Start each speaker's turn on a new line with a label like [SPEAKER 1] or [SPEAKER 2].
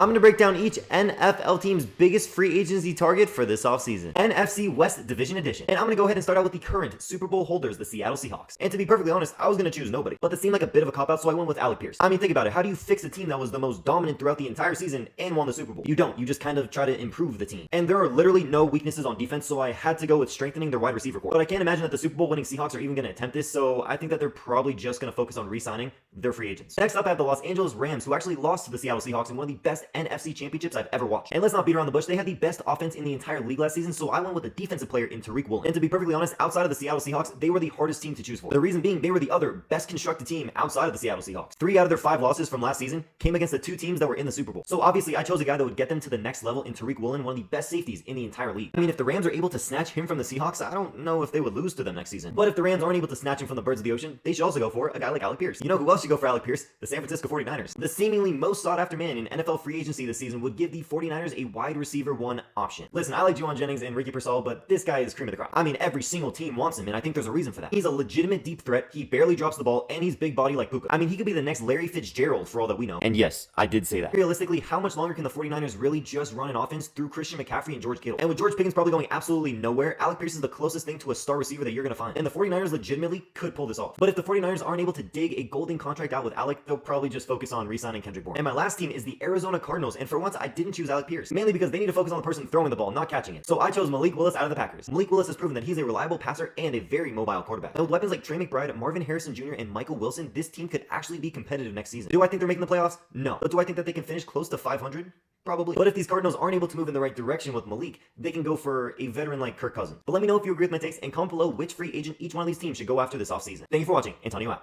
[SPEAKER 1] I'm going to break down each NFL team's biggest free agency target for this offseason. NFC West Division Edition. And I'm going to go ahead and start out with the current Super Bowl holders, the Seattle Seahawks. And to be perfectly honest, I was going to choose nobody. But that seemed like a bit of a cop-out, so I went with Alec Pierce. I mean, think about it. How do you fix a team that was the most dominant throughout the entire season and won the Super Bowl? You don't. You just kind of try to improve the team. And there are literally no weaknesses on defense, so I had to go with strengthening their wide receiver core. But I can't imagine that the Super Bowl winning Seahawks are even going to attempt this, so I think that they're probably just going to focus on re-signing their free agents. Next up, I have the Los Angeles Rams, who actually lost to the Seattle Seahawks in one of the best NFC championships I've ever watched. And let's not beat around the bush, they had the best offense in the entire league last season, so I went with a defensive player in Tariq Woolen. And to be perfectly honest, outside of the Seattle Seahawks, they were the hardest team to choose for. The reason being, they were the other best constructed team outside of the Seattle Seahawks. 3 out of their 5 losses from last season came against the 2 teams that were in the Super Bowl. So obviously, I chose a guy that would get them to the next level in Tariq Woolen, one of the best safeties in the entire league. I mean, if the Rams are able to snatch him from the Seahawks, I don't know if they would lose to them next season. But if the Rams aren't able to snatch him from the birds of the ocean, they should also go for a guy like Alec Pierce. You know who else should go for Alec Pierce? The San Francisco 49ers. The seemingly most sought after man in NFL free agency this season would give the 49ers a wide receiver 1 option. Listen, I like Juwan Jennings and Ricky Pearsall, but this guy is cream of the crop. I mean, every single team wants him, and I think there's a reason for that. He's a legitimate deep threat, he barely drops the ball, and he's big body like Puka. I mean, he could be the next Larry Fitzgerald for all that we know. And yes, I did say that. Realistically, how much longer can the 49ers really just run an offense through Christian McCaffrey and George Kittle? And with George Pickens probably going absolutely nowhere, Alec Pierce is the closest thing to a star receiver that you're going to find. And the 49ers legitimately could pull this off. But if the 49ers aren't able to dig a golden contract out with Alec, they'll probably just focus on re-signing Kendrick Bourne. And my last team is the Arizona Cardinals, and for once, I didn't choose Alec Pierce, mainly because they need to focus on the person throwing the ball, not catching it. So I chose Malik Willis out of the Packers. Malik Willis has proven that he's a reliable passer and a very mobile quarterback. And with weapons like Trey McBride, Marvin Harrison Jr., and Michael Wilson, this team could actually be competitive next season. Do I think they're making the playoffs? No. But do I think that they can finish close to 500? Probably. But if these Cardinals aren't able to move in the right direction with Malik, they can go for a veteran like Kirk Cousins. But let me know if you agree with my takes and comment below which free agent each one of these teams should go after this offseason. Thank you for watching. Antonio out.